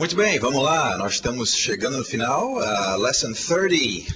Muito bem, vamos lá. Nós estamos chegando no final, Lesson 30.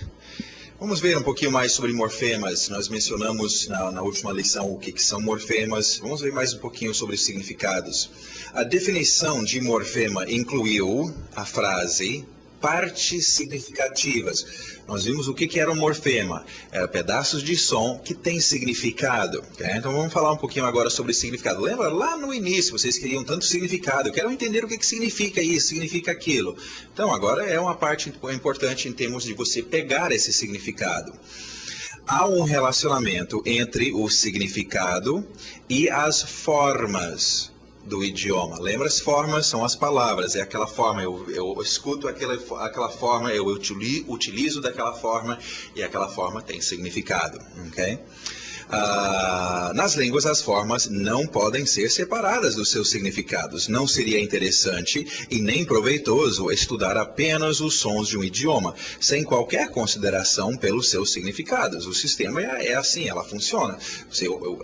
Vamos ver um pouquinho mais sobre morfemas. Nós mencionamos na última lição o que são morfemas. Vamos ver mais um pouquinho sobre os significados. A definição de morfema incluiu a frase partes significativas. Nós vimos o que era um morfema. Era pedaços de som que têm significado. Okay? Então vamos falar um pouquinho agora sobre significado. Lembra lá no início, vocês queriam tanto significado. Eu quero entender o que significa isso, significa aquilo. Então agora é uma parte importante em termos de você pegar esse significado. Há um relacionamento entre o significado e as formas do idioma. Lembra, as formas são as palavras, é aquela forma, eu escuto aquela forma, eu utilizo daquela forma e aquela forma tem significado, ok? Nas línguas, as formas não podem ser separadas dos seus significados. Não seria interessante e nem proveitoso estudar apenas os sons de um idioma, sem qualquer consideração pelos seus significados. O sistema é assim, ela funciona.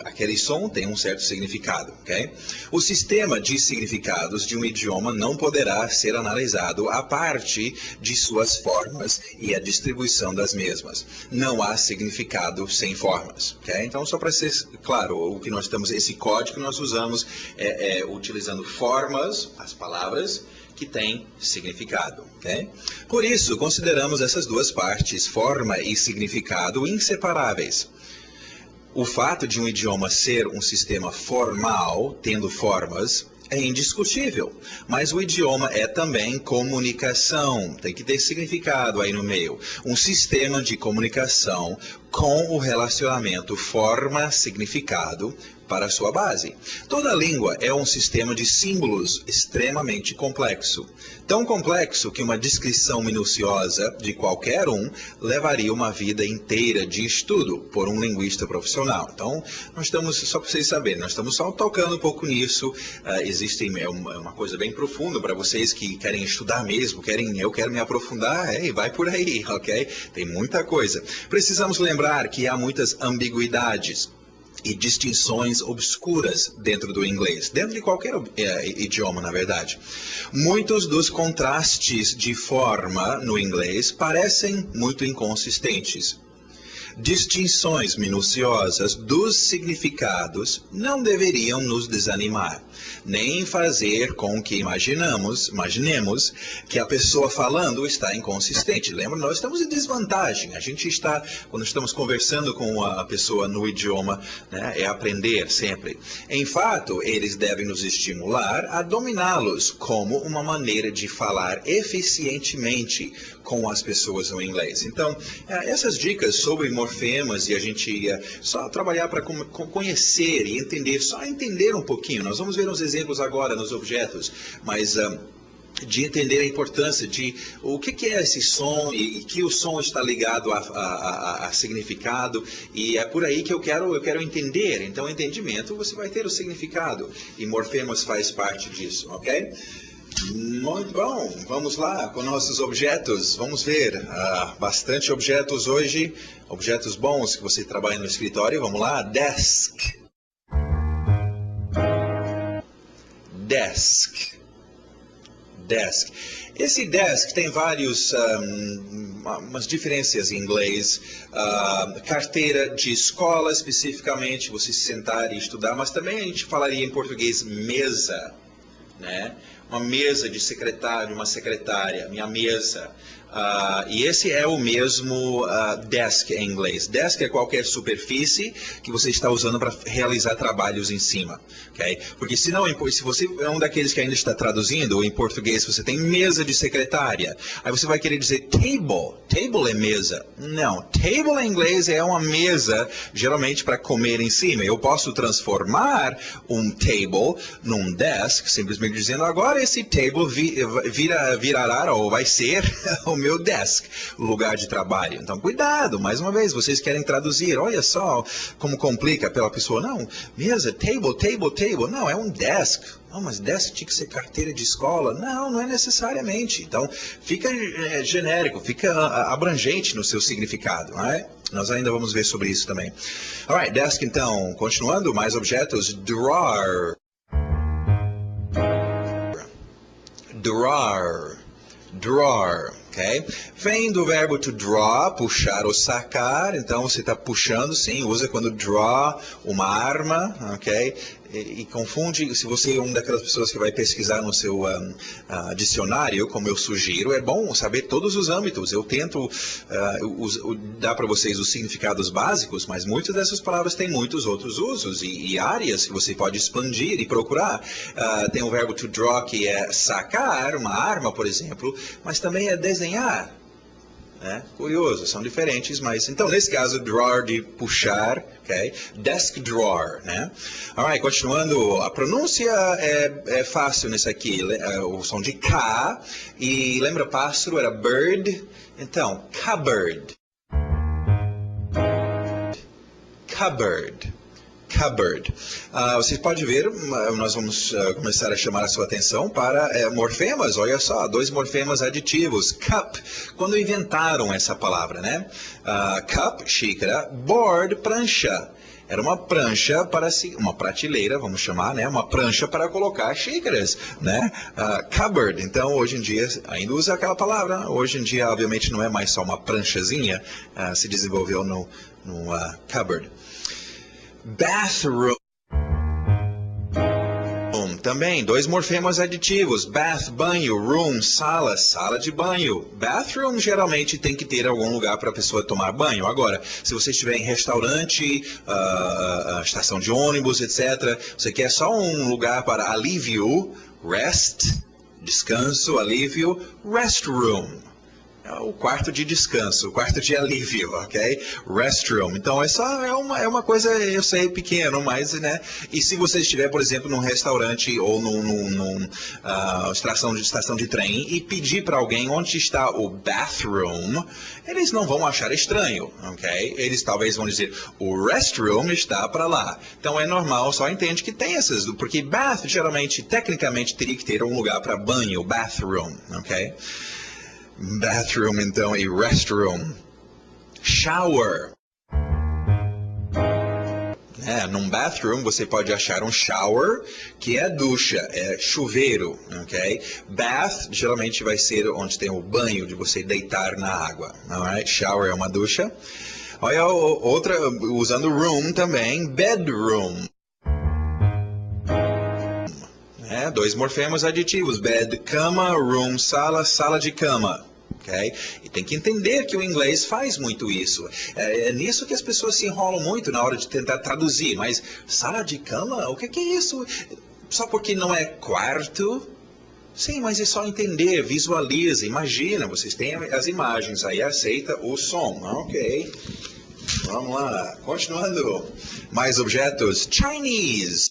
Aquele som tem um certo significado, ok? O sistema de significados de um idioma não poderá ser analisado a parte de suas formas e a distribuição das mesmas. Não há significado sem formas, ok? Então, só para ser claro, o que nós estamos, esse código que nós usamos é utilizando formas, as palavras, que têm significado, ok? Por isso, consideramos essas duas partes, forma e significado, inseparáveis. O fato de um idioma ser um sistema formal, tendo formas, é indiscutível, mas o idioma é também comunicação, tem que ter significado aí no meio. Um sistema de comunicação com o relacionamento forma-significado para sua base. Toda língua é um sistema de símbolos extremamente complexo. Tão complexo que uma descrição minuciosa de qualquer um levaria uma vida inteira de estudo por um linguista profissional. Então, nós estamos, só para vocês saberem, nós estamos só tocando um pouco nisso. É uma coisa bem profunda para vocês que querem estudar mesmo, eu quero me aprofundar, vai por aí, ok? Tem muita coisa. Precisamos lembrar que há muitas ambiguidades e distinções obscuras dentro do inglês, dentro de qualquer idioma, na verdade. Muitos dos contrastes de forma no inglês parecem muito inconsistentes. Distinções minuciosas dos significados não deveriam nos desanimar, nem fazer com que imaginemos que a pessoa falando está inconsistente. Lembra, nós estamos em desvantagem. A gente está, quando estamos conversando com a pessoa no idioma, né, é aprender sempre. Em fato, eles devem nos estimular a dominá-los como uma maneira de falar eficientemente com as pessoas no inglês. Então, essas dicas sobre morfemas e a gente só trabalhar para conhecer e entender, só entender um pouquinho. Nós vamos ver uns exemplos agora nos objetos, mas de entender a importância de o que é esse som e que o som está ligado a significado, e é por aí que eu quero entender. Então, o entendimento, você vai ter o significado, e morfemas faz parte disso, ok? Muito bom, vamos lá com nossos objetos, vamos ver bastante objetos hoje, objetos bons que você trabalha no escritório. Vamos lá, desk. Esse desk tem umas diferenças em inglês. Carteira de escola, especificamente, você se sentar e estudar, mas também a gente falaria em português mesa, né? Uma mesa de secretário, uma secretária, minha mesa. E esse é o mesmo desk em inglês. Desk é qualquer superfície que você está usando para realizar trabalhos em cima. Okay? Porque se você é um daqueles que ainda está traduzindo, em português você tem mesa de secretária. Aí você vai querer dizer table. Table é mesa. Não, table em inglês é uma mesa, geralmente para comer em cima. Eu posso transformar um table num desk, simplesmente dizendo agora esse table virará ou vai ser o meu desk, o lugar de trabalho. Então, cuidado, mais uma vez, vocês querem traduzir, olha só como complica pela pessoa. Não, mesa, table, não, é um desk. Não, mas desk tinha que ser carteira de escola. Não, não é necessariamente. Então, fica genérico, fica abrangente no seu significado, não é? Nós ainda vamos ver sobre isso também. Alright, desk então, continuando, mais objetos, drawer. drawer, drawer, ok? Vem do verbo to draw, puxar ou sacar, então você está puxando, sim, usa quando draw uma arma, ok? E confunde, se você é uma daquelas pessoas que vai pesquisar no seu dicionário, como eu sugiro, é bom saber todos os âmbitos. Eu tento dar para vocês os significados básicos, mas muitas dessas palavras têm muitos outros usos e áreas que você pode expandir e procurar. Tem o verbo to draw, que é sacar uma arma, por exemplo, mas também é desenhar. Curioso, são diferentes, mas então nesse caso drawer de puxar, ok? Desk drawer, né? Alright, continuando, a pronúncia é fácil nesse aqui, o som de K, e lembra pássaro, era bird, então cupboard, cupboard. Cupboard. Vocês podem ver, nós vamos começar a chamar a sua atenção para morfemas, olha só, 2 morfemas aditivos. Cup, quando inventaram essa palavra, né? Cup, xícara, board, prancha. Era uma prancha para uma prateleira, vamos chamar, né? Uma prancha para colocar xícaras, né? Cupboard. Então, hoje em dia, ainda usa aquela palavra. Hoje em dia, obviamente, não é mais só uma pranchazinha, se desenvolveu no cupboard. Bathroom. Também, 2 morfemas aditivos. Bath, banho. Room, sala, sala de banho. Bathroom geralmente tem que ter algum lugar para a pessoa tomar banho. Agora, se você estiver em restaurante, estação de ônibus, etc., você quer só um lugar para alívio, rest, descanso, alívio, restroom. O quarto de descanso, o quarto de alívio, ok? Restroom. Então, essa é uma coisa, eu sei, pequeno, mas, né? E se você estiver, por exemplo, num restaurante ou numa estação de trem e pedir para alguém onde está o bathroom, eles não vão achar estranho, ok? Eles talvez vão dizer, o restroom está para lá. Então, é normal, só entende que tem essas, porque bath, geralmente, tecnicamente, teria que ter um lugar para banho, bathroom, ok? Bathroom, então, e restroom. Shower. Num bathroom você pode achar um shower, que é ducha, é chuveiro, ok? Bath geralmente vai ser onde tem o banho, de você deitar na água, alright? Shower é uma ducha. Olha outra, usando room também, bedroom. 2 morfemas aditivos, bed, cama, room, sala, sala de cama. Okay? E tem que entender que o inglês faz muito isso. É nisso que as pessoas se enrolam muito na hora de tentar traduzir. Mas sala de cama, o que é isso? Só porque não é quarto? Sim, mas é só entender, visualiza, imagina. Vocês têm as imagens aí, aceita o som. Ok. Vamos lá. Continuando. Mais objetos. Chinese.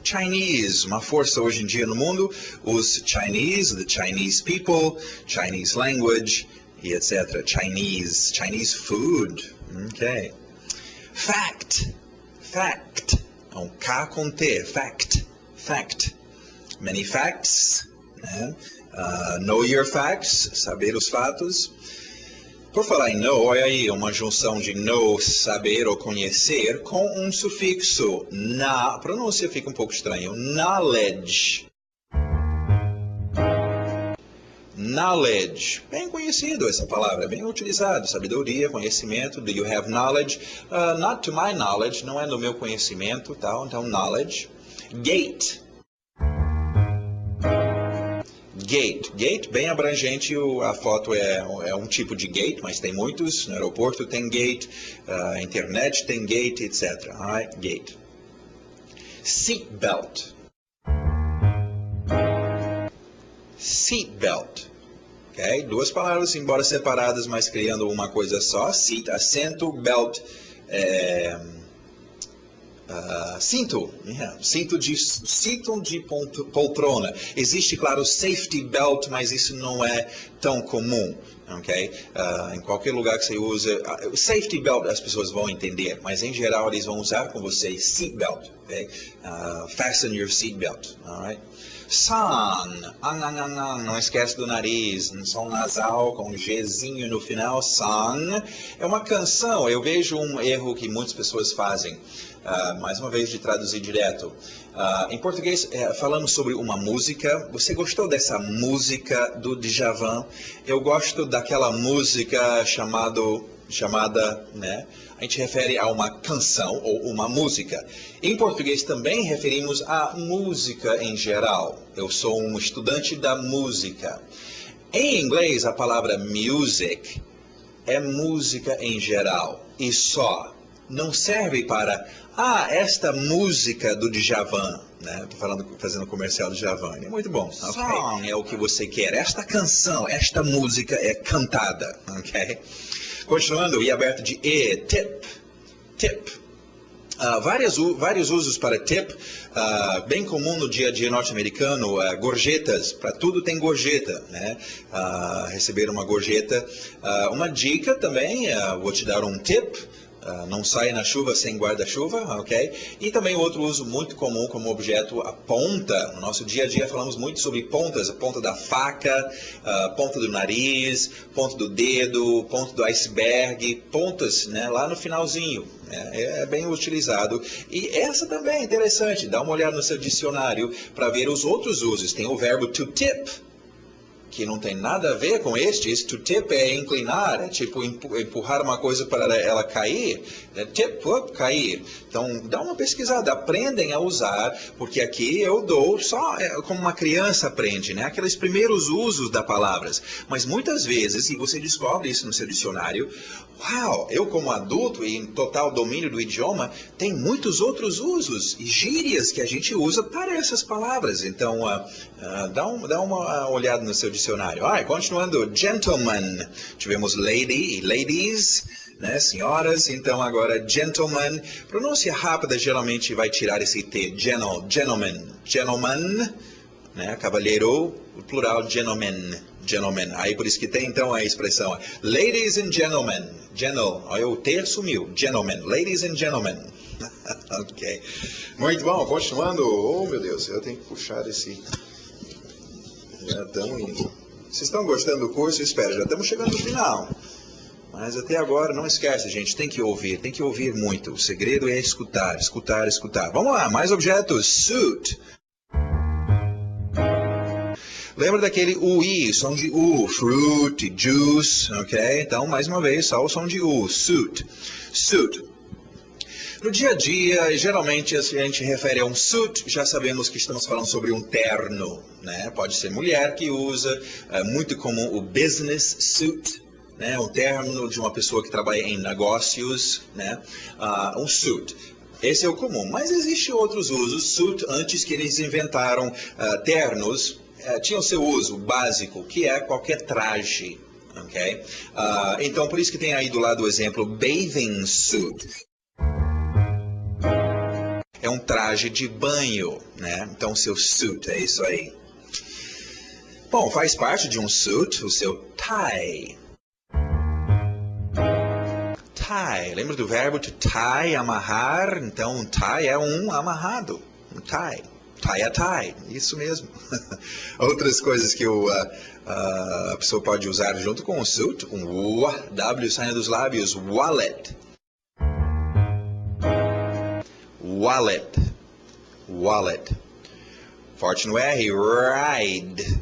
Chinese, uma força hoje em dia no mundo, os Chinese, the Chinese people, Chinese language, e etc. Chinese food, ok. Fact, fact, é um K com T, fact, fact. Many facts, né? Know your facts, saber os fatos. Por falar em know, olha aí, uma junção de know, saber ou conhecer, com um sufixo, na, a pronúncia fica um pouco estranha, knowledge. Knowledge, bem conhecido essa palavra, bem utilizado, sabedoria, conhecimento, do you have knowledge? Not to my knowledge, não é do meu conhecimento, tal, então knowledge. Gate. Gate. Gate, bem abrangente, a foto é um tipo de gate, mas tem muitos. No aeroporto tem gate, internet tem gate, etc. Alright, gate. Seatbelt. Seatbelt. Okay? 2 palavras, embora separadas, mas criando uma coisa só. Seat, assento, belt, cinto, cinto de poltrona. Existe, claro, safety belt, mas isso não é tão comum, ok? Em qualquer lugar que você usa, safety belt as pessoas vão entender, mas em geral eles vão usar com você seat belt, ok? Fasten your seat belt, alright? Song. Não esquece do nariz. Um som nasal com um Gzinho no final. Song. É uma canção. Eu vejo um erro que muitas pessoas fazem. Mais uma vez de traduzir direto. Em português, falamos sobre uma música. Você gostou dessa música do Djavan? Eu gosto daquela música chamada, né? A gente refere a uma canção ou uma música. Em português também referimos a música em geral. Eu sou um estudante da música. Em inglês, a palavra music é música em geral e só. Não serve para, esta música do Djavan, né? Estou fazendo comercial do Djavan. É muito bom. Okay. Song é o que você quer. Esta canção, esta música é cantada, ok? Continuando, e aberto de E, tip, tip. Vários usos para tip, bem comum no dia a dia norte-americano, gorjetas, para tudo tem gorjeta, né? Receber uma gorjeta. Uma dica também, vou te dar um tip. Não saia na chuva sem guarda-chuva, ok? E também outro uso muito comum como objeto, a ponta. No nosso dia a dia falamos muito sobre pontas, a ponta da faca, ponta do nariz, ponta do dedo, ponta do iceberg, pontas, né, lá no finalzinho. É bem utilizado. E essa também é interessante, dá uma olhada no seu dicionário para ver os outros usos. Tem o verbo to tip, que não tem nada a ver com este. To tip é inclinar, é tipo empurrar uma coisa para ela cair. Tip, cair. Então, dá uma pesquisada, aprendem a usar, porque aqui eu dou só como uma criança aprende, né? Aqueles primeiros usos das palavras. Mas muitas vezes, e você descobre isso no seu dicionário, uau, eu como adulto e em total domínio do idioma, tem muitos outros usos e gírias que a gente usa para essas palavras. Então, dá uma olhada no seu dicionário. Continuando, gentleman. Tivemos lady e ladies, né, senhoras. Então, agora, gentleman. Pronúncia rápida geralmente vai tirar esse T. Gentleman. Gentleman, né, cavalheiro, o plural, gentleman. Gentlemen. Aí por isso que tem então a expressão ladies and gentlemen. Olha, o T sumiu. Gentlemen. Ladies and gentlemen. Ok. Muito bom. Continuando. Oh, meu Deus. Eu tenho que puxar esse. Já estamos indo. Vocês estão gostando do curso? Espera, já estamos chegando no final. Mas até agora, não esquece, gente. Tem que ouvir muito. O segredo é escutar, escutar, escutar. Vamos lá. Mais objetos. Suit. Lembra daquele UI, som de U, fruit, juice, ok? Então, mais uma vez, só o som de U, suit. Suit. No dia a dia, geralmente, se a gente refere a um suit, já sabemos que estamos falando sobre um terno, né? Pode ser mulher que usa, muito comum o business suit, né? O terno de uma pessoa que trabalha em negócios, né? Um suit. Esse é o comum, mas existem outros usos. Suit, antes que eles inventaram ternos, tinha o seu uso básico, que é qualquer traje, ok? Então, por isso que tem aí do lado o exemplo bathing suit. É um traje de banho, né? Então, seu suit é isso aí. Bom, faz parte de um suit o seu tie. Tie, lembra do verbo to tie, amarrar? Então, um tie é um amarrado, um tie. Tie a tie, isso mesmo. Outras coisas que a pessoa pode usar junto com o suit, um W saindo dos lábios, wallet. Wallet. Wallet. Forte no R, ride.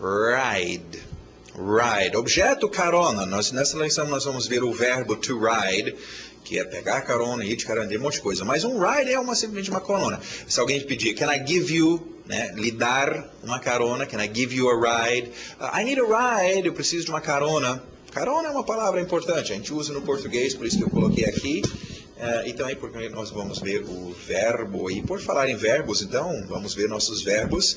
Ride. Ride. Objeto carona. Nessa lição nós vamos ver o verbo to ride, que é pegar carona, ir de carona, tem um monte de coisa. Mas um ride é simplesmente uma carona. Se alguém te pedir, can I give you, né, lhe dar uma carona, can I give you a ride? I need a ride, eu preciso de uma carona. Carona é uma palavra importante, a gente usa no português, por isso que eu coloquei aqui. E também porque nós vamos ver o verbo. E por falar em verbos, então, vamos ver nossos verbos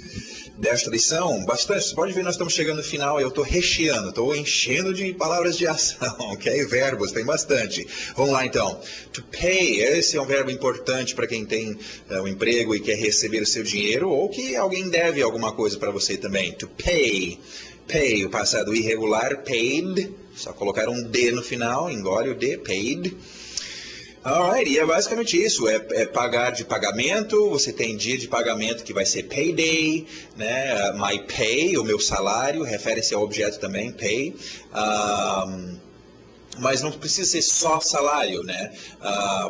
desta lição. Bastante, você pode ver, nós estamos chegando no final, eu estou recheando, estou enchendo de palavras de ação, ok? Verbos, tem bastante. Vamos lá então. To pay, esse é um verbo importante para quem tem um emprego e quer receber o seu dinheiro, ou que alguém deve alguma coisa para você também. To pay. Pay, o passado irregular, paid, só colocar um D no final, engole o D, paid. Alright, e é basicamente isso, é pagar de pagamento, você tem dia de pagamento que vai ser payday, né? My pay, o meu salário, refere-se ao objeto também, pay. Mas não precisa ser só salário, né?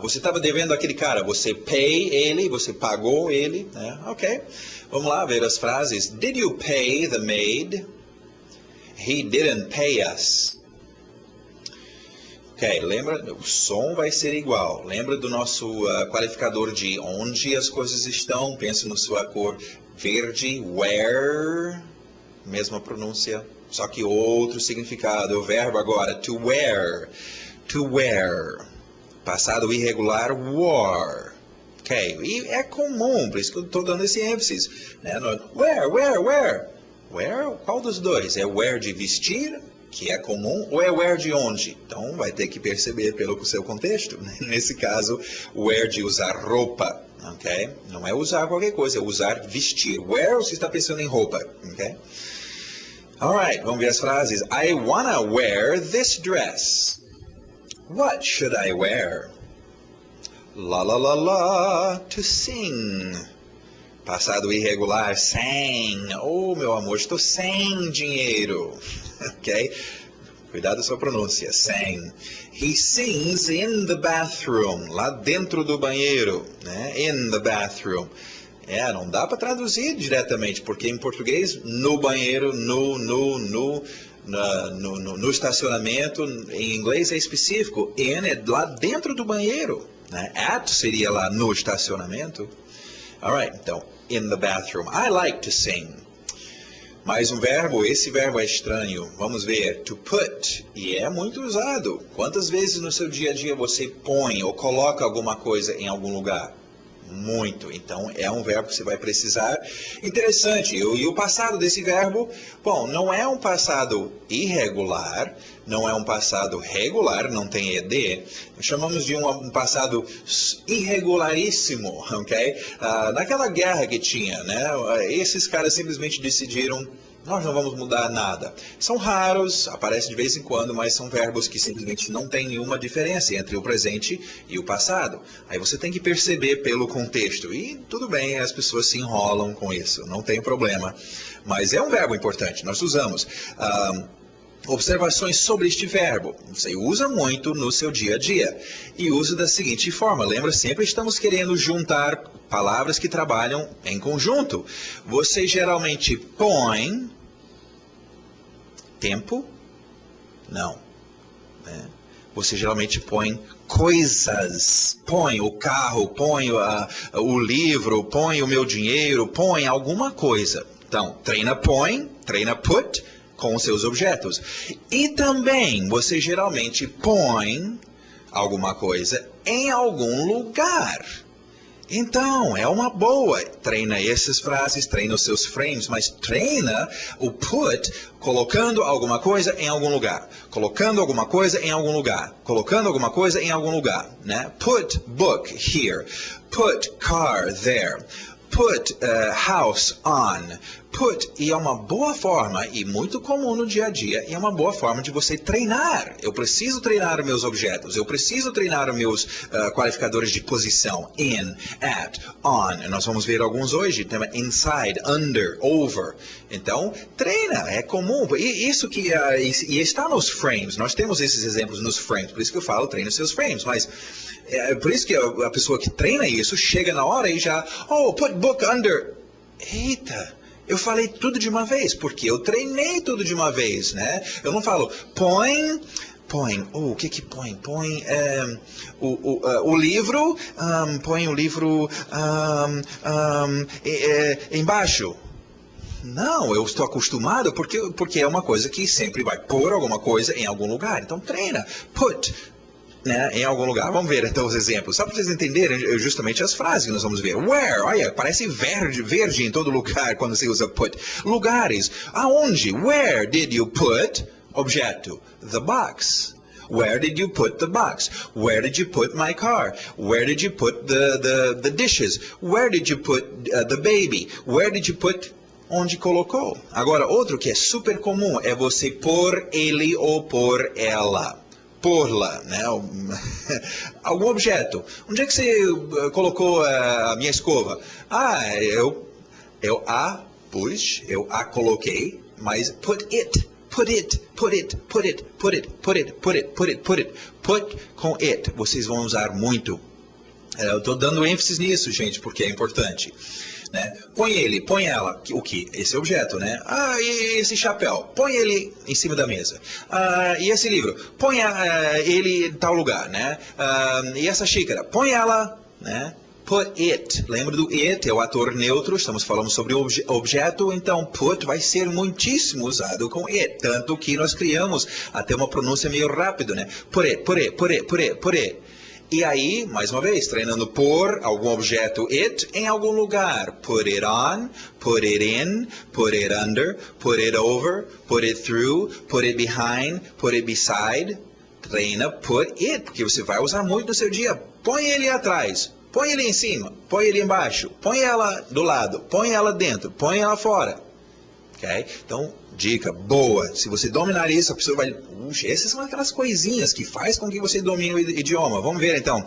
Você estava devendo aquele cara, você pay ele, você pagou ele, né? Ok, vamos lá ver as frases. Did you pay the maid? He didn't pay us. Ok, lembra, o som vai ser igual. Lembra do nosso qualificador de onde as coisas estão? Pensa na sua cor verde, where, mesma pronúncia, só que outro significado. O verbo agora, to wear. To wear. Passado irregular, wore. Ok, e é comum, por isso que eu estou dando esse ênfase. Né? Where? Where? Qual dos dois? É wear de vestir, que é comum, ou é wear de onde? Então vai ter que perceber pelo seu contexto. Nesse caso, wear de usar roupa. Ok? Não é usar qualquer coisa, é usar vestir. Wear, você está pensando em roupa. Ok? Alright, vamos ver as frases. I wanna wear this dress. What should I wear? La la la la, to sing. Passado irregular, sang. Oh, meu amor, estou sem dinheiro. Ok? Cuidado com a sua pronúncia. Sang. He sings in the bathroom. Lá dentro do banheiro. Né? In the bathroom. Não dá para traduzir diretamente, porque em português, no banheiro, no estacionamento, em inglês é específico. In é lá dentro do banheiro. Né? At seria lá no estacionamento. Alright, então, in the bathroom. I like to sing. Mais um verbo, esse verbo é estranho. Vamos ver, to put. E é muito usado. Quantas vezes no seu dia a dia você põe ou coloca alguma coisa em algum lugar? Muito. Então, é um verbo que você vai precisar. Interessante. E o passado desse verbo, bom, não é um passado irregular, não é um passado regular, não tem ED. Chamamos de um passado irregularíssimo, ok? Naquela guerra que tinha, né? Esses caras simplesmente decidiram, nós não vamos mudar nada. São raros, aparecem de vez em quando, mas são verbos que simplesmente não tem nenhuma diferença entre o presente e o passado. Aí você tem que perceber pelo contexto. E tudo bem, as pessoas se enrolam com isso, não tem problema. Mas é um verbo importante, nós usamos. Observações sobre este verbo. Você usa muito no seu dia a dia. E usa da seguinte forma. Lembra, sempre estamos querendo juntar palavras que trabalham em conjunto. Você geralmente põe tempo? Não. Você geralmente põe coisas. Põe o carro, põe o livro, põe o meu dinheiro, põe alguma coisa. Então, treina põe, treina put, com os seus objetos. E também você geralmente põe alguma coisa em algum lugar. Então, é uma boa. Treina essas frases, treina os seus frames, mas treina o put colocando alguma coisa em algum lugar. Colocando alguma coisa em algum lugar. Colocando alguma coisa em algum lugar. Né? Put book here. Put car there. Put house on. Put, e é uma boa forma, e muito comum no dia a dia, e é uma boa forma de você treinar. Eu preciso treinar os meus objetos, eu preciso treinar os meus qualificadores de posição. In, at, on. Nós vamos ver alguns hoje, também inside, under, over. Então, treina, é comum. E isso que e está nos frames, nós temos esses exemplos nos frames, por isso que eu falo, treina os seus frames, mas por isso que a pessoa que treina isso, chega na hora e já, put book under. Eita! Eu falei tudo de uma vez, porque eu treinei tudo de uma vez, né? Eu não falo, põe, o que põe? Põe o livro, põe o livro embaixo. Não, eu estou acostumado porque é uma coisa que sempre vai pôr alguma coisa em algum lugar. Então treina, put. Né, em algum lugar. Vamos ver então os exemplos. Só para vocês entenderem justamente as frases que nós vamos ver. Where? Olha, parece verde em todo lugar quando você usa put. Lugares. Aonde? Where did you put? Objeto. The box. Where did you put the box? Where did you put my car? Where did you put the dishes? Where did you put the baby? Where did you put... Onde colocou. Agora, outro que é super comum é você pôr ele ou pôr ela. pô-la, né? Algum objeto. Onde é que você colocou a minha escova? Ah, eu a pus, eu a coloquei, mas put it com it. Vocês vão usar muito. Eu estou dando ênfase nisso, gente, porque é importante. Né? Põe ele, põe ela, o que? Esse objeto, né? Ah, e esse chapéu, põe ele em cima da mesa. Ah, e esse livro, põe ele em tal lugar, né? Ah, e essa xícara, põe ela, né? Put it, lembra do it, é o ator neutro, estamos falando sobre objeto, então put vai ser muitíssimo usado com it, tanto que nós criamos até uma pronúncia meio rápido, né? Put it, put it, put it, put it, put it. E aí, mais uma vez, treinando por algum objeto it em algum lugar. Put it on, put it in, put it under, put it over, put it through, put it behind, put it beside. Treina put it, porque você vai usar muito no seu dia. Põe ele atrás, põe ele em cima, põe ele embaixo, põe ela do lado, põe ela dentro, põe ela fora. Okay? Então, dica boa. Se você dominar isso, a pessoa vai... essas são aquelas coisinhas que faz com que você domine o idioma. Vamos ver então.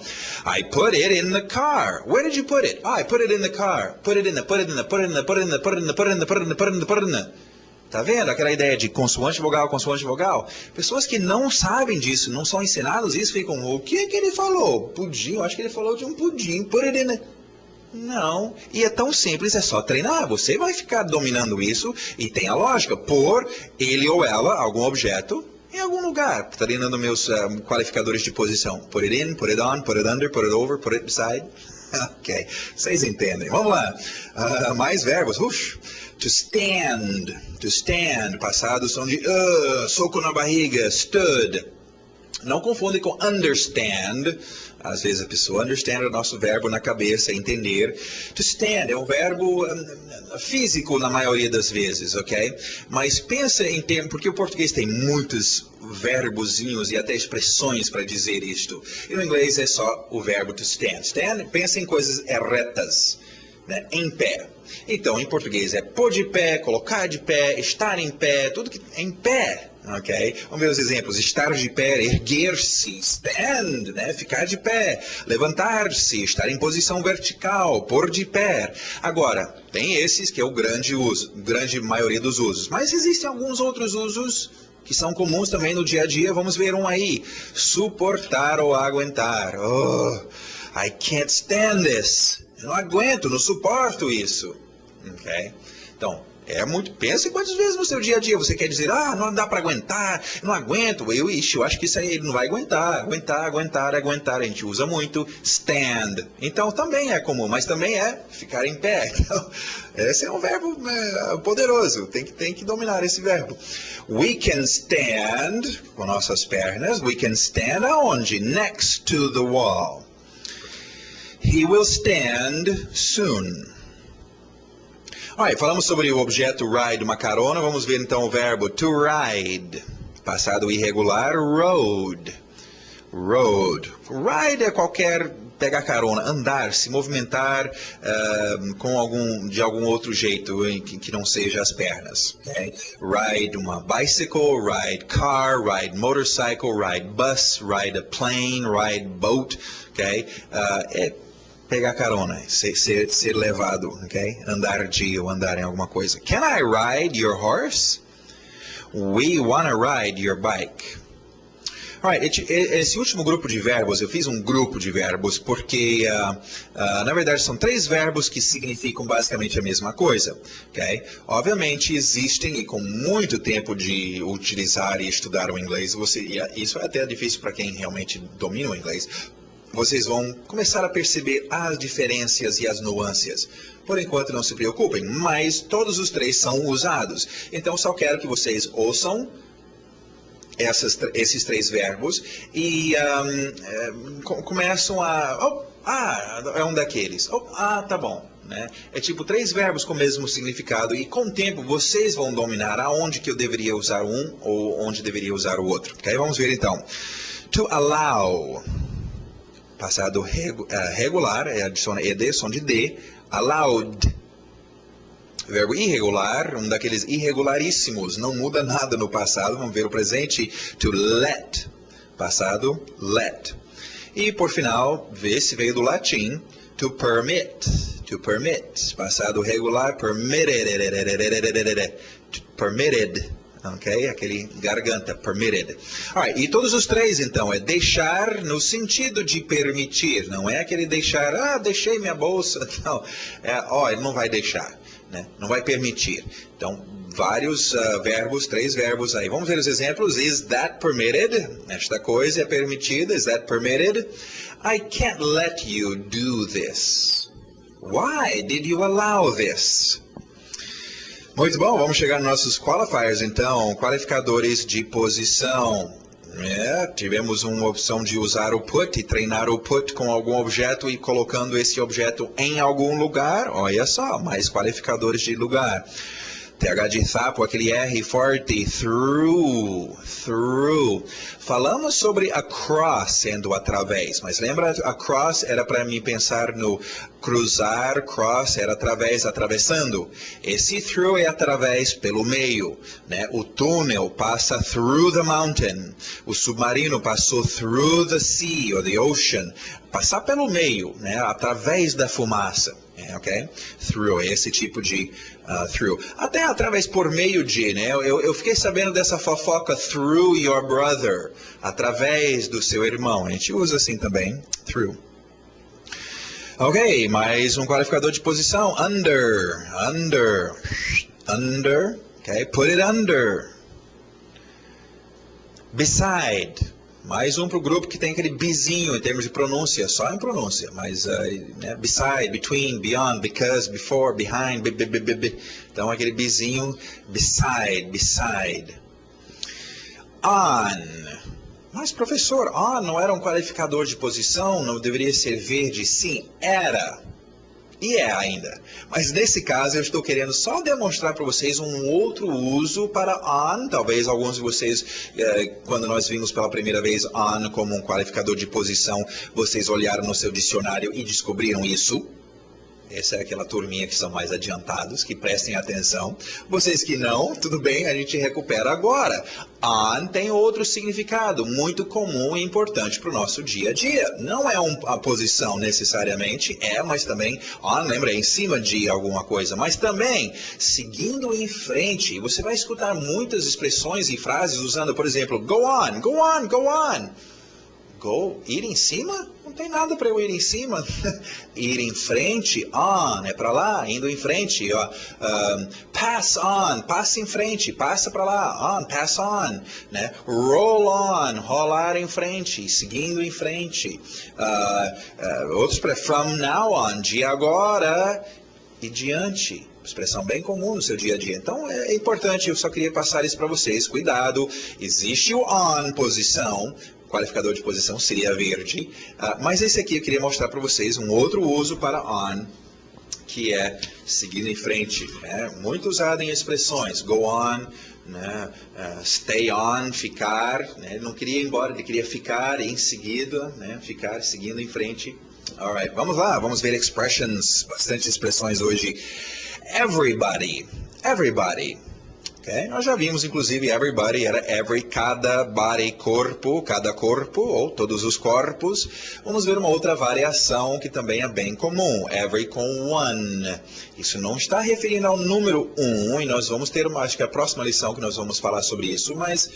I put it in the car. Where did you put it? I put it in the car. Put it in the, put it in the, put it in the, put it in the, put it in the, put it in the, put it in the, put it in the, put it in the. Tá vendo aquela ideia de consoante vogal, consoante vogal? Pessoas que não sabem disso, não são ensinadas isso, ficam, o que é que ele falou? Pudim, eu acho que ele falou de um pudim. Put it in the... Não, e é tão simples, é só treinar. Você vai ficar dominando isso e tem a lógica. Pôr ele ou ela, algum objeto, em algum lugar. Treinando meus qualificadores de posição. Put it in, put it on, put it under, put it over, put it beside. Ok, vocês entendem. Vamos lá. Mais verbos. To stand. To stand. Passado som de soco na barriga. Stood. Não confunde com understand. Às vezes a pessoa understand é o nosso verbo na cabeça, entender. To stand é um verbo físico na maioria das vezes, ok? Mas pensa em termos, porque o português tem muitos verbozinhos e até expressões para dizer isto. E no inglês é só o verbo to stand. Stand, pensa em coisas retas, né? Em pé. Então, em português é pôr de pé, colocar de pé, estar em pé, tudo que em pé. Ok? Vamos ver os exemplos. Estar de pé, erguer-se, stand, né? Ficar de pé, levantar-se, estar em posição vertical, pôr de pé. Agora, tem esses que é o grande uso, grande maioria dos usos. Mas existem alguns outros usos que são comuns também no dia a dia. Vamos ver um aí. Suportar ou aguentar. Oh, I can't stand this. Eu não aguento, não suporto isso. Ok? Então, pensa quantas vezes no seu dia a dia você quer dizer, não dá para aguentar, não aguento, eu acho que isso aí ele não vai aguentar, aguentar, a gente usa muito, stand. Então também é comum, mas também é ficar em pé. Então, esse é um verbo poderoso, tem que dominar esse verbo. We can stand, com nossas pernas, we can stand aonde? Next to the wall. He will stand soon. Alright, falamos sobre o objeto ride, uma carona. Vamos ver então o verbo to ride. Passado irregular, rode. Road. Ride é qualquer pegar carona, andar, se movimentar de algum outro jeito que não seja as pernas. Okay? Ride uma bicycle, ride car, ride motorcycle, ride bus, ride a plane, ride boat. Okay? Pegar carona, ser levado, ok? Andar ou andar em alguma coisa. Can I ride your horse? We wanna ride your bike. Alright, esse último grupo de verbos, eu fiz um grupo de verbos porque, na verdade, são 3 verbos que significam basicamente a mesma coisa, ok? Obviamente, existem, e com muito tempo de utilizar e estudar o inglês, isso é até difícil para quem realmente domina o inglês, vocês vão começar a perceber as diferenças e as nuances. Por enquanto, não se preocupem, mas todos os 3 são usados. Então, só quero que vocês ouçam esses 3 verbos e começam é um daqueles. Tá bom. Né? É tipo 3 verbos com o mesmo significado e com o tempo vocês vão dominar aonde que eu deveria usar um ou onde deveria usar o outro. Okay? Vamos ver então. To allow. Passado regular, adiciona ed, som de D. Allowed. Verbo irregular, um daqueles irregularíssimos. Não muda nada no passado. Vamos ver o presente. To let. passado let. E por final, vê se veio do latim, to permit, passado regular, permitted, ok? Aquele garganta, permitted. Alright, e todos os três, então, é deixar no sentido de permitir, não é aquele deixar, deixei minha bolsa, não, ele não vai deixar, né? Não vai permitir. Então, vários verbos, 3 verbos aí. Vamos ver os exemplos. Is that permitted? Esta coisa é permitida. Is that permitted? I can't let you do this. Why did you allow this? Muito bom, vamos chegar nos nossos qualifiers então, qualificadores de posição. Tivemos uma opção de usar o put e treinar o put com algum objeto e colocando esse objeto em algum lugar. Olha só, mais qualificadores de lugar. TH de sapo, aquele R forte, through. Falamos sobre across sendo através, mas lembra, across era para mim pensar no cruzar, cross era através, atravessando. Esse through é através pelo meio, né? O túnel passa through the mountain, o submarino passou through the sea or the ocean, passar pelo meio, né? Através da fumaça. Ok? Through, esse tipo de through. Até através por meio de, né? Eu fiquei sabendo dessa fofoca through your brother, através do seu irmão. A gente usa assim também, through. Ok, mais um qualificador de posição, under, ok? Put it under. Beside. Mais um para o grupo que tem aquele bizinho em termos de pronúncia, só em pronúncia, mas beside, between, beyond, because, before, behind, então aquele bizinho, beside. On. Mas professor, on não era um qualificador de posição, não deveria servir de sim? Era. E é ainda. Mas nesse caso eu estou querendo só demonstrar para vocês um outro uso para on. Talvez alguns de vocês, quando nós vimos pela primeira vez on como um qualificador de posição, vocês olharam no seu dicionário e descobriram isso. Essa é aquela turminha que são mais adiantados, que prestem atenção. Vocês que não, tudo bem, a gente recupera agora. On tem outro significado, muito comum e importante para o nosso dia a dia. Não é a posição necessariamente, mas também, on, lembra, é em cima de alguma coisa, mas também seguindo em frente. Você vai escutar muitas expressões e frases usando, por exemplo, go on, go on, go on. Go, ir em cima? Não tem nada para eu ir em cima. Ir em frente, on, é para lá, indo em frente. Pass on, passa em frente, passa para lá, on, pass on. Né? Roll on, rolar em frente, seguindo em frente. Outros para from now on, de agora e diante. Expressão bem comum no seu dia a dia. Então é importante, eu só queria passar isso para vocês. Cuidado, existe o on, posição. Qualificador de posição seria verde, mas esse aqui eu queria mostrar para vocês um outro uso para on, que é seguindo em frente, né? Muito usado em expressões, go on, né? Stay on, ficar, né? Ele não queria ir embora, ele queria ficar em seguida, né? Ficar seguindo em frente. Alright, vamos lá, vamos ver expressions, bastante expressões hoje. Everybody. Okay? Nós já vimos, inclusive, everybody era every, cada body, cada corpo, ou todos os corpos. Vamos ver uma outra variação que também é bem comum, every com one. Isso não está referindo ao número 1, e nós vamos ter, acho que a próxima lição que nós vamos falar sobre isso, mas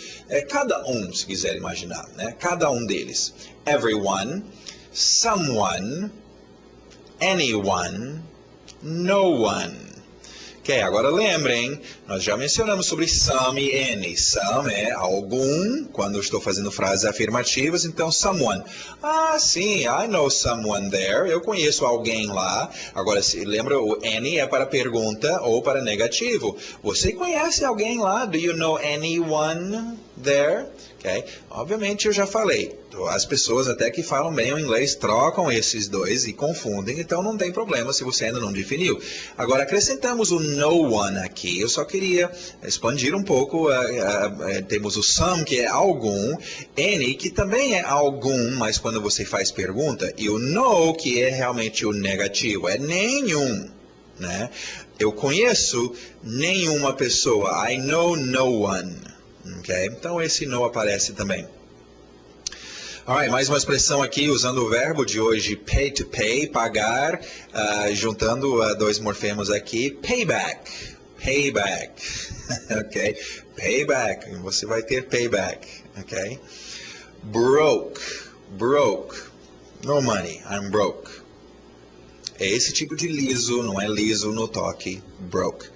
cada um, se quiser imaginar, né? Cada um deles. Everyone, someone, anyone, no one. Ok, agora lembrem, nós já mencionamos sobre some e any. Some é algum, quando eu estou fazendo frases afirmativas, então someone. Sim, I know someone there, eu conheço alguém lá. Agora, lembra, o any é para pergunta ou para negativo. Você conhece alguém lá? Do you know anyone there? Okay? Obviamente eu já falei, as pessoas até que falam bem o inglês trocam esses dois e confundem, então não tem problema se você ainda não definiu. Agora acrescentamos o no one aqui, eu só queria expandir um pouco, temos o some que é algum, any que também é algum, mas quando você faz pergunta, e o no que é realmente o negativo, é nenhum. Né? Eu conheço nenhuma pessoa, I know no one. Okay? Então esse no aparece também. Alright, mais uma expressão aqui usando o verbo de hoje, pay to pay, pagar, juntando dois morfemas aqui, payback, payback, ok? Payback, você vai ter payback, ok? Broke, broke, no money, I'm broke. É esse tipo de liso, não é liso no toque, broke.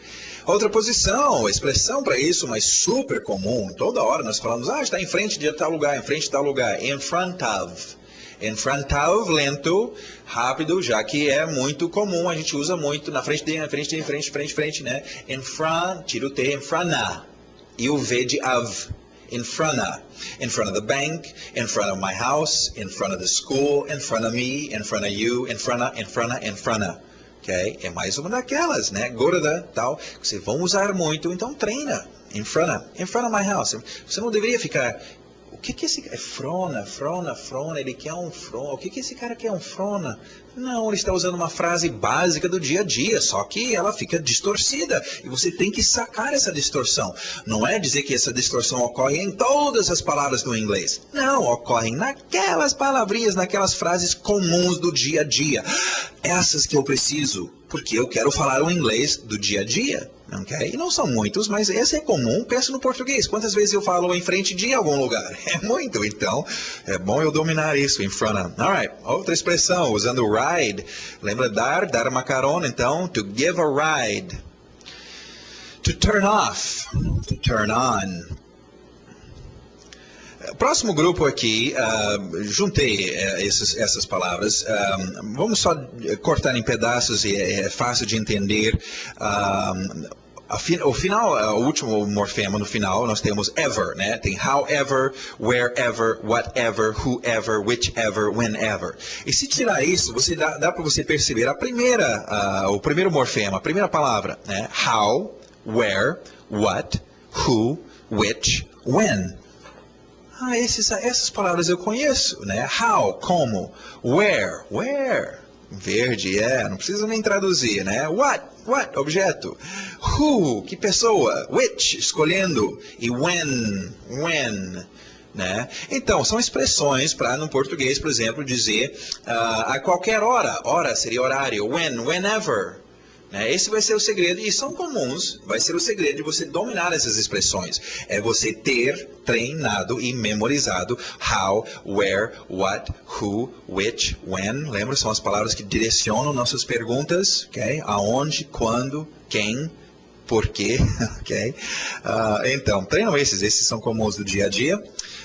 Outra posição, expressão para isso, mas super comum. Toda hora nós falamos, está em frente de tal lugar, em frente de tal lugar. In front of. In front of, lento, rápido, já que é muito comum, a gente usa muito na frente de, na frente de, em frente, frente, frente, né? In front, tira o T, in front of. E o V de of. In front of. In front of the bank, in front of my house, in front of the school, in front of me, in front of you, in front of, in front of, in front of. Okay? É mais uma daquelas, né? Gorda, tal, que vocês vão usar muito, então treina. In front of my house. Você não deveria ficar... O que esse cara... Frona, ele quer um frona. O que esse cara quer um frona? Não, ele está usando uma frase básica do dia a dia, só que ela fica distorcida. E você tem que sacar essa distorção. Não é dizer que essa distorção ocorre em todas as palavras do inglês. Não, ocorrem naquelas palavrinhas, naquelas frases comuns do dia a dia. Essas que eu preciso, porque eu quero falar o inglês do dia a dia. Okay? E não são muitos, mas esse é comum. Pensa no português. Quantas vezes eu falo em frente de algum lugar? É muito, então é bom eu dominar isso, in front of. Alright, outra expressão, usando ride. Lembra dar uma carona, então, to give a ride. To turn off, to turn on. Próximo grupo aqui, juntei essas palavras. Vamos só cortar em pedaços e é fácil de entender. O final, o último morfema no final, nós temos ever, né? Tem however, wherever, whatever, whoever, whichever, whenever. E se tirar isso, dá para você perceber o primeiro morfema, a primeira palavra, né? How, where, what, who, which, when. Essas palavras eu conheço, né? How, como. Where, verde, não precisa nem traduzir, né? What, objeto. Who, que pessoa. Which, escolhendo. E when, né? Então, são expressões para, no português, por exemplo, dizer a qualquer hora. Hora seria horário. When, whenever. Esse vai ser o segredo, e são comuns, vai ser o segredo de você dominar essas expressões. É você ter treinado e memorizado how, where, what, who, which, when. Lembra? São as palavras que direcionam nossas perguntas. Okay? Aonde, quando, quem, por quê. Okay? Então, treinam esses são comuns do dia a dia.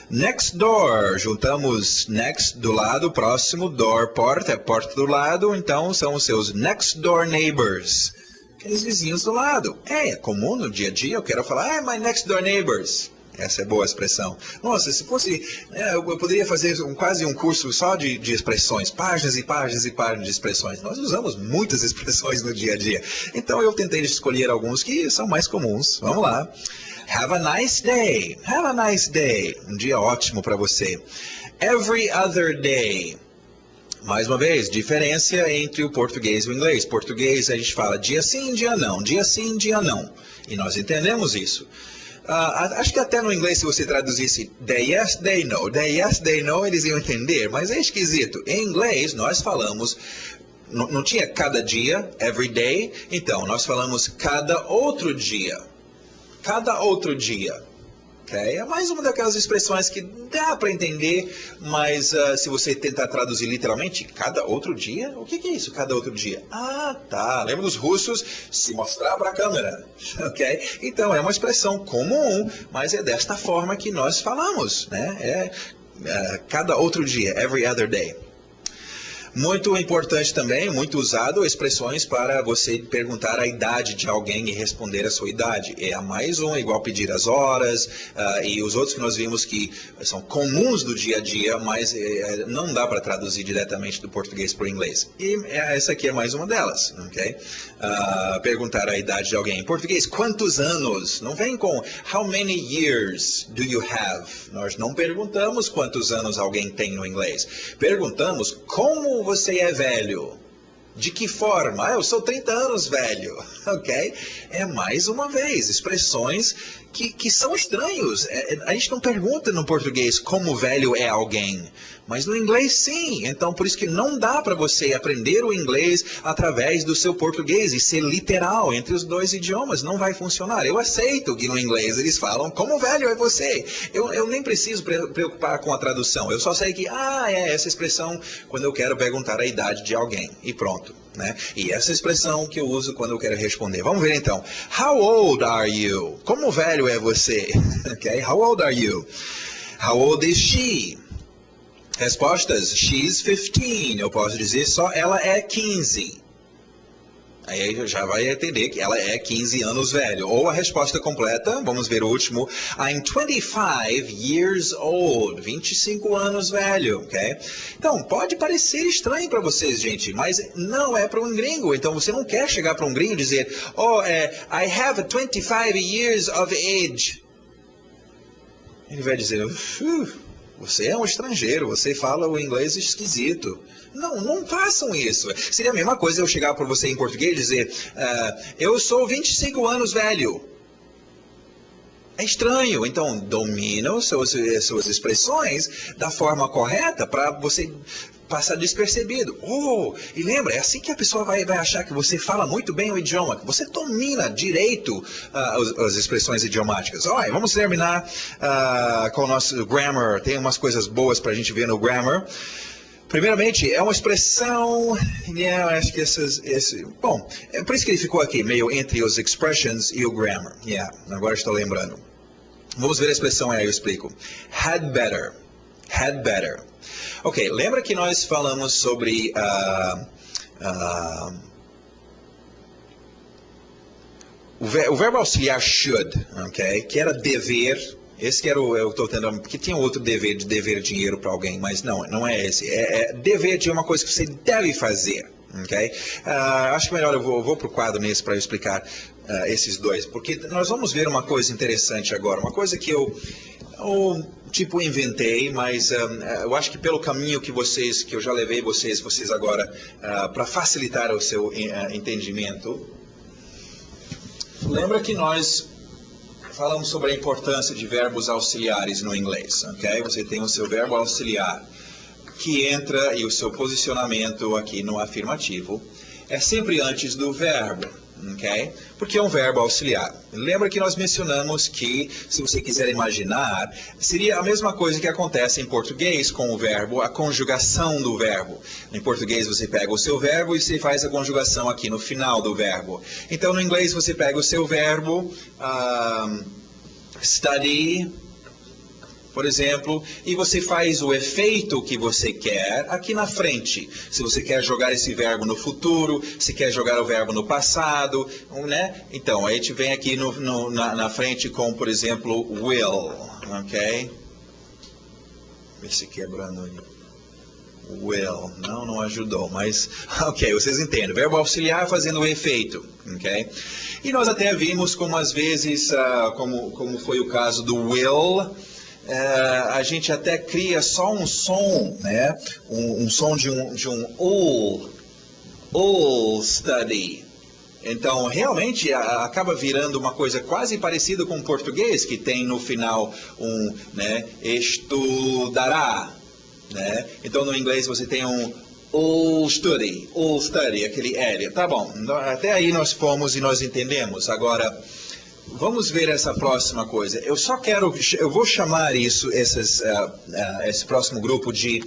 Next door, juntamos next do lado, próximo, door, porta, é porta do lado, então são os seus next door neighbors, aqueles vizinhos do lado. É comum no dia a dia, eu quero falar, my next door neighbors. Essa é boa expressão. Nossa, se fosse, eu poderia fazer quase um curso só de expressões, páginas e páginas e páginas de expressões. Nós usamos muitas expressões no dia a dia. Então eu tentei escolher alguns que são mais comuns. Vamos lá. Have a nice day. Have a nice day. Um dia ótimo para você. Every other day. Mais uma vez, diferença entre o português e o inglês. Português a gente fala dia sim, dia não. Dia sim, dia não. E nós entendemos isso. Acho que até no inglês, se você traduzisse day yes, day no. Day yes, day no, eles iam entender. Mas é esquisito. Em inglês, nós falamos... Não tinha cada dia, every day. Então, nós falamos cada outro dia. Cada outro dia. Okay? É mais uma daquelas expressões que dá para entender, mas se você tentar traduzir literalmente, cada outro dia? O que é isso, cada outro dia? Tá. Lembra dos russos? Se mostrar para a câmera. Okay? Então, é uma expressão comum, mas é desta forma que nós falamos. Né? Cada outro dia, every other day. Muito importante também, muito usado, expressões para você perguntar a idade de alguém e responder a sua idade. É a mais um, igual pedir as horas, e os outros que nós vimos que são comuns do dia a dia, mas não dá para traduzir diretamente do português para o inglês. E essa aqui é mais uma delas. Okay? Perguntar a idade de alguém. Em português, quantos anos? Não vem com how many years do you have? Nós não perguntamos quantos anos alguém tem no inglês. Perguntamos como você é velho. De que forma? Eu sou 30 anos velho, ok? É mais uma vez, expressões que são estranhos. A gente não pergunta no português como velho é alguém, mas no inglês sim. Então por isso que não dá para você aprender o inglês através do seu português e ser literal entre os dois idiomas. Não vai funcionar. Eu aceito que no inglês eles falam como velho é você. Eu nem preciso preocupar com a tradução. Eu só sei que, é essa expressão quando eu quero perguntar a idade de alguém. E pronto. Né? E essa expressão que eu uso quando eu quero responder. Vamos ver então. How old are you? Como velho é você? Okay? How old are you? How old is she? Respostas. She's 15. Eu posso dizer só ela é 15. Aí já vai entender que ela é 15 anos velho. Ou a resposta completa, vamos ver o último. I'm 25 years old. 25 anos velho, ok? Então, pode parecer estranho para vocês, gente, mas não é para um gringo. Então, você não quer chegar para um gringo e dizer, I have 25 years of age. Ele vai dizer, você é um estrangeiro, você fala o inglês esquisito. Não façam isso. Seria a mesma coisa eu chegar para você em português e dizer, eu sou 25 anos velho. É estranho. Então, domina suas expressões da forma correta para você passar despercebido. E lembra, é assim que a pessoa vai achar que você fala muito bem o idioma, que você domina direito as expressões idiomáticas. Vamos terminar com o nosso grammar. Tem umas coisas boas para a gente ver no grammar. Primeiramente, é uma expressão, acho que bom, é por isso que ele ficou aqui, meio entre os expressions e o grammar. Agora estou lembrando. Vamos ver a expressão aí, eu explico. Had better. Had better. Ok, lembra que nós falamos sobre o verbo auxiliar should, ok? Que era dever. Esse que era eu estou tentando, porque tinha outro dever de dever dinheiro para alguém, mas não é esse. Dever de uma coisa que você deve fazer, ok? Acho que melhor eu vou para o quadro nesse para eu explicar esses dois, porque nós vamos ver uma coisa interessante agora, uma coisa que eu inventei, mas eu acho que pelo caminho que eu já levei vocês agora, para facilitar o seu entendimento, lembra que nós falamos sobre a importância de verbos auxiliares no inglês, ok? Você tem o seu verbo auxiliar que entra e o seu posicionamento aqui no afirmativo é sempre antes do verbo, ok? Porque é um verbo auxiliar. Lembra que nós mencionamos que, se você quiser imaginar, seria a mesma coisa que acontece em português com o verbo, a conjugação do verbo. Em português você pega o seu verbo e você faz a conjugação aqui no final do verbo. Então no inglês você pega o seu verbo, study, por exemplo, e você faz o efeito que você quer aqui na frente. Se você quer jogar esse verbo no futuro, se quer jogar o verbo no passado, né? Então, a gente vem aqui na frente com, por exemplo, will, ok? Vê se quebrando aí. Will, não ajudou, mas, ok, vocês entendem. Verbo auxiliar fazendo o efeito, ok? E nós até vimos como às vezes, como foi o caso do will, a gente até cria só um som, né? Um som de um study. Então, realmente, acaba virando uma coisa quase parecida com o português, que tem no final né, estudará. Né? Então, no inglês você tem all study, aquele L. Tá bom, até aí nós fomos e nós entendemos. Agora, vamos ver essa próxima coisa. Eu vou chamar esse próximo grupo de,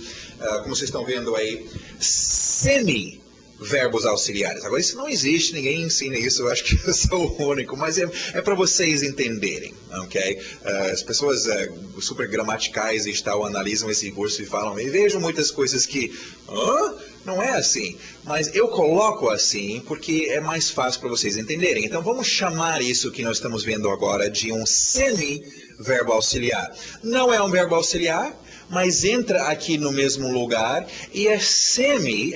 como vocês estão vendo aí, semi-verbos auxiliares. Agora, isso não existe, ninguém ensina isso, eu acho que eu sou o único, mas é para vocês entenderem, ok? As pessoas super gramaticais e tal analisam esse curso e falam, e vejo muitas coisas que, não é assim, mas eu coloco assim porque é mais fácil para vocês entenderem. Então vamos chamar isso que nós estamos vendo agora de um semi-verbo auxiliar. Não é um verbo auxiliar, mas entra aqui no mesmo lugar e é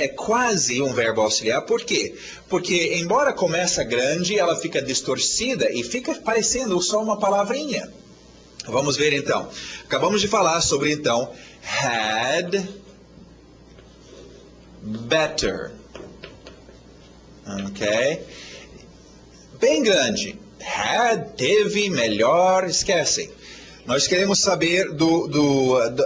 quase um verbo auxiliar. Por quê? Porque embora começa grande, ela fica distorcida e fica parecendo só uma palavrinha. Vamos ver então. Acabamos de falar sobre então had better. Ok? Bem grande. Had, teve, melhor, esquecem. Nós queremos saber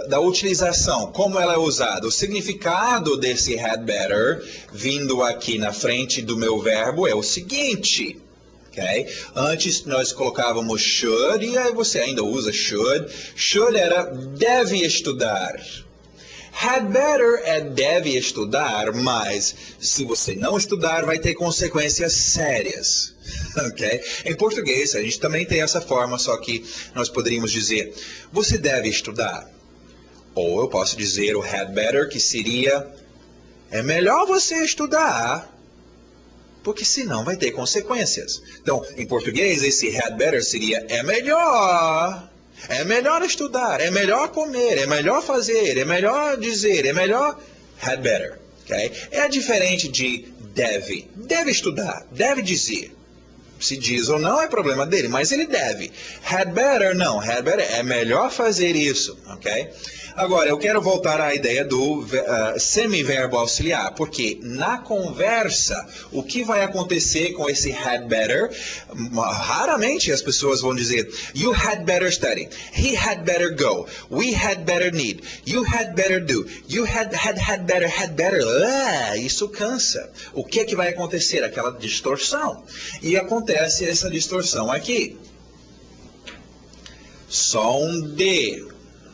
da utilização, como ela é usada. O significado desse had better, vindo aqui na frente do meu verbo, é o seguinte. Okay? Antes nós colocávamos should, e aí você ainda usa should. Should era deve estudar. Had better é deve estudar, mas se você não estudar, vai ter consequências sérias. Okay? Em português, a gente também tem essa forma, só que nós poderíamos dizer, você deve estudar. Ou eu posso dizer o had better, que seria, é melhor você estudar, porque senão vai ter consequências. Então, em português, esse had better seria, é melhor estudar, é melhor comer, é melhor fazer, é melhor dizer, é melhor, had better. Okay? É diferente de deve. Deve estudar, deve dizer. Se diz ou não é problema dele, mas ele deve. Had better, não. Had better é melhor fazer isso, ok? Agora, eu quero voltar à ideia do semiverbo auxiliar, porque na conversa, o que vai acontecer com esse had better, raramente as pessoas vão dizer, you had better study, he had better go, we had better need, you had better do, you had better. Isso cansa. O que vai acontecer? Aquela distorção. E acontece essa distorção aqui. Só um D.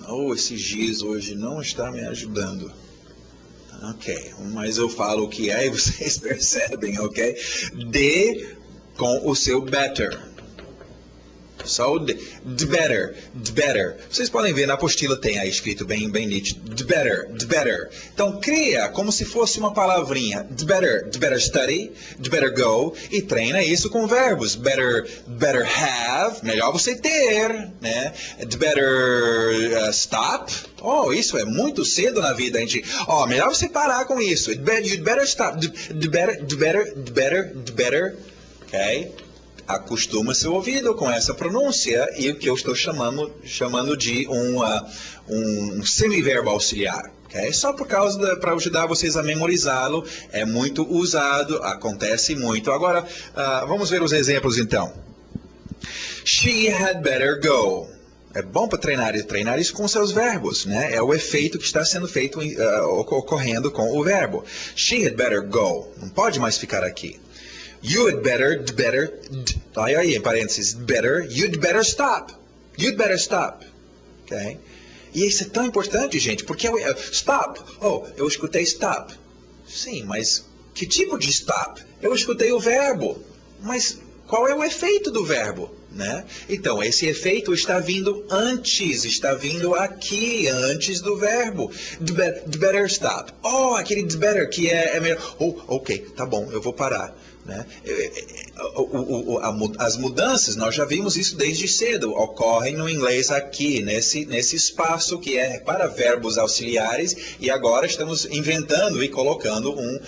Oh, esse giz hoje não está me ajudando. Ok, mas eu falo o que é e vocês percebem, ok? D com o seu better. Só o D. Better. Vocês podem ver na apostila, tem aí escrito bem nítido. Better. Então, cria como se fosse uma palavrinha. Better study, better go. E treina isso com verbos. Better have, melhor você ter. Né? Better stop. Oh, isso é muito cedo na vida. A gente, melhor você parar com isso. You'd better stop. Better. Ok? Acostuma seu ouvido com essa pronúncia e o que eu estou chamando de um semiverbo auxiliar. Okay? Só para ajudar vocês a memorizá-lo, é muito usado, acontece muito. Agora, vamos ver os exemplos então. She had better go. É bom para treinar isso com seus verbos, né? É o efeito que está sendo feito, ocorrendo com o verbo. She had better go. Não pode mais ficar aqui. You had better, aí em parênteses, you'd better stop. Okay? E isso é tão importante, gente, porque stop. Oh, eu escutei stop. Sim, mas que tipo de stop? Eu escutei o verbo, mas qual é o efeito do verbo? Né? Então, esse efeito está vindo aqui, antes do verbo. Better stop. Oh, aquele better que é melhor. Oh, ok, tá bom, eu vou parar. Né? As mudanças, nós já vimos isso desde cedo, ocorrem no inglês aqui, nesse espaço que é para verbos auxiliares, e agora estamos inventando e colocando um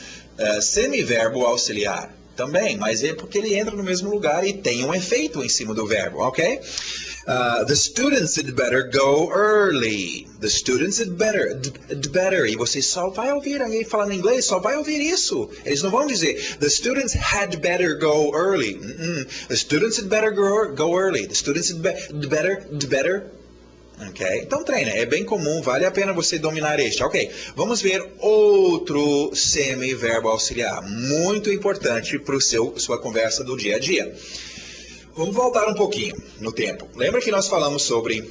semiverbo auxiliar também, mas é porque ele entra no mesmo lugar e tem um efeito em cima do verbo, ok? The students had better go early. The students had better. E você só vai ouvir alguém falando inglês, só vai ouvir isso. Eles não vão dizer, the students had better go early. The students had better go early. The students had better. Ok? Então treina, é bem comum, vale a pena você dominar este. Ok, vamos ver outro semiverbo auxiliar, muito importante para sua conversa do dia a dia. Vamos voltar um pouquinho no tempo. Lembra que nós falamos sobre,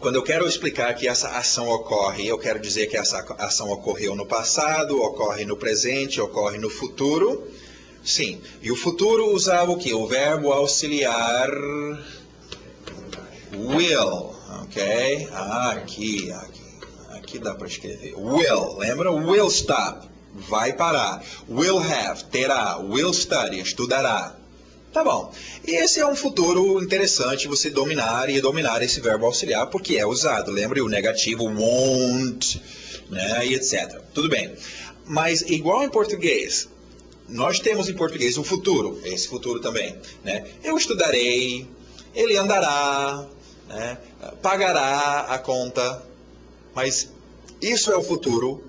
quando eu quero explicar que essa ação ocorre, eu quero dizer que essa ação ocorreu no passado, ocorre no presente, ocorre no futuro. Sim, e o futuro usava o quê? O verbo auxiliar will. Ok? Aqui dá para escrever. Will, lembra? Will stop, vai parar. Will have, terá. Will study, estudará. Tá bom. E esse é um futuro interessante você dominar esse verbo auxiliar, porque é usado. Lembre o negativo won't, né, e etc. Tudo bem. Mas igual em português, nós temos em português o futuro, esse futuro também. Né? Eu estudarei, ele andará, né, pagará a conta, mas isso é o futuro.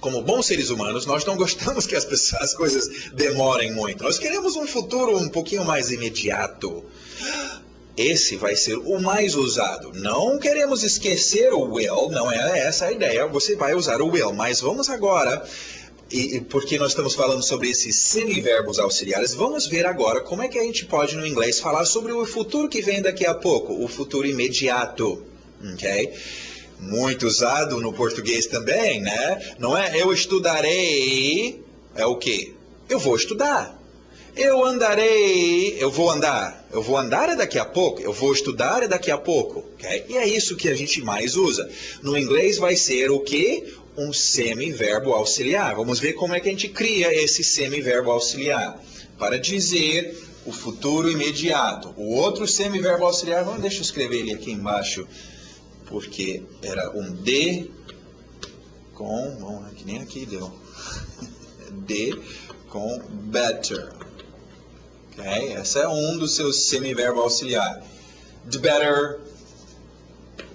como bons seres humanos, nós não gostamos que as coisas demorem muito. Nós queremos um futuro um pouquinho mais imediato. Esse vai ser o mais usado. Não queremos esquecer o will, não é essa a ideia. Você vai usar o will, mas vamos agora, porque nós estamos falando sobre esses semiverbos auxiliares, vamos ver agora como é que a gente pode no inglês falar sobre o futuro que vem daqui a pouco, o futuro imediato, ok? Muito usado no português também, né? Não é eu estudarei, é o quê? Eu vou estudar. Eu andarei, eu vou andar é daqui a pouco, eu vou estudar é daqui a pouco, ok? E é isso que a gente mais usa. No inglês vai ser o quê? Um semiverbo auxiliar. Vamos ver como é que a gente cria esse semiverbo auxiliar para dizer o futuro imediato. O outro semiverbo auxiliar, deixa eu escrever ele aqui embaixo, porque era um D com, bom, que nem aqui deu, D com better. Okay? Esse é um dos seus semiverbos auxiliar. The better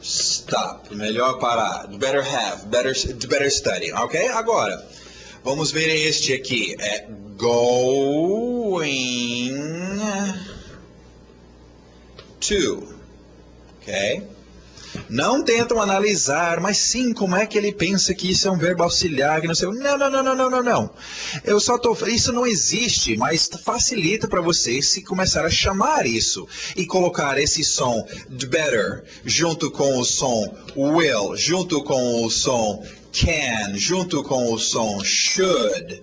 stop. Melhor parar. The better have. The better study. Ok? Agora, vamos ver este aqui. É going to. Ok? Não tentam analisar, mas sim, como é que ele pensa que isso é um verbo auxiliar, que não sei. Não. Isso não existe, mas facilita para você se começar a chamar isso e colocar esse som the better junto com o som will, junto com o som can, junto com o som should.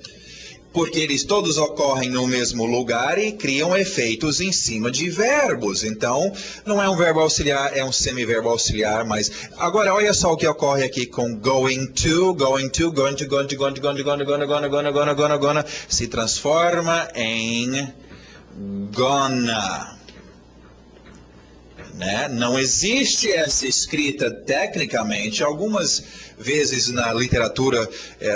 Porque eles todos ocorrem no mesmo lugar e criam efeitos em cima de verbos. Então, não é um verbo auxiliar, é um semiverbo auxiliar, mas... Agora, olha só o que ocorre aqui com going to, se transforma em gonna. Né? Não existe essa escrita tecnicamente. Algumas vezes na literatura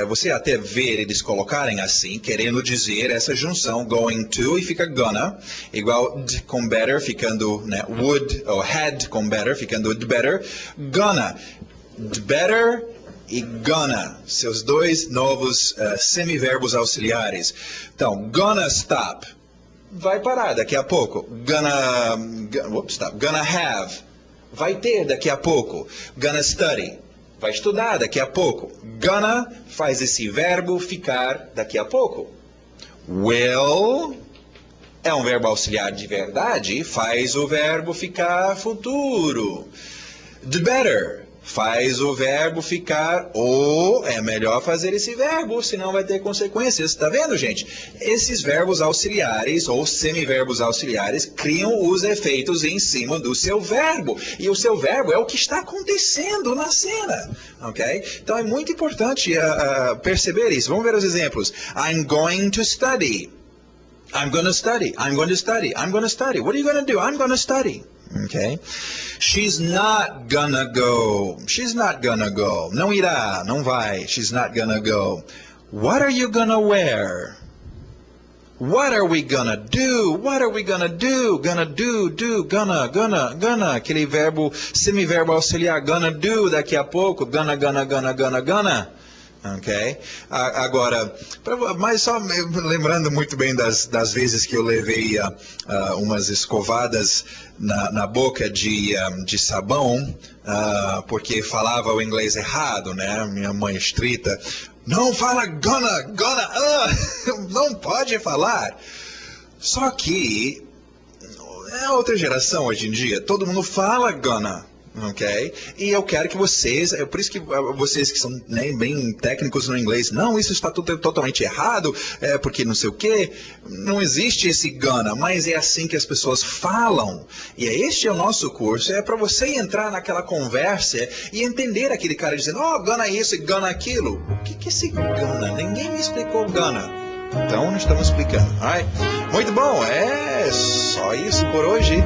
você até vê eles colocarem assim, querendo dizer essa junção going to e fica gonna, igual d com better ficando, né, would, ou had com better ficando would better, gonna, d better e gonna, seus dois novos semiverbos auxiliares. Então, gonna stop. Vai parar daqui a pouco. Gonna have. Vai ter daqui a pouco. Gonna study. Vai estudar daqui a pouco. Gonna faz esse verbo ficar daqui a pouco. Will é um verbo auxiliar de verdade, faz o verbo ficar futuro. The better faz o verbo ficar ou é melhor fazer esse verbo, senão vai ter consequências. Está vendo, gente? Esses verbos auxiliares ou semiverbos auxiliares criam os efeitos em cima do seu verbo. E o seu verbo é o que está acontecendo na cena. Ok? Então é muito importante perceber isso. Vamos ver os exemplos. I'm going to study. I'm going to study. I'm going to study. I'm going to study. What are you going to do? I'm going to study. Okay? She's not gonna go. She's not gonna go. Não irá, não vai. She's not gonna go. What are you gonna wear? What are we gonna do? What are we gonna do? Gonna do, gonna. Aquele verbo, semiverbo auxiliar, gonna do daqui a pouco. Gonna. Ok? Agora, mas só lembrando muito bem das vezes que eu levei umas escovadas na boca de sabão, porque falava o inglês errado, né? Minha mãe estrita, não fala gonna, não pode falar. Só que é outra geração hoje em dia, todo mundo fala gonna. Ok? E eu quero que vocês, é por isso que vocês que são, né, bem técnicos no inglês, não, isso está totalmente errado, porque não sei o quê, não existe esse gonna, mas é assim que as pessoas falam. E este é o nosso curso, é para você entrar naquela conversa e entender aquele cara dizendo, gonna isso e gonna aquilo. O que é esse gonna? Ninguém me explicou gonna. Então, nós estamos explicando. Alright? Muito bom, é só isso por hoje.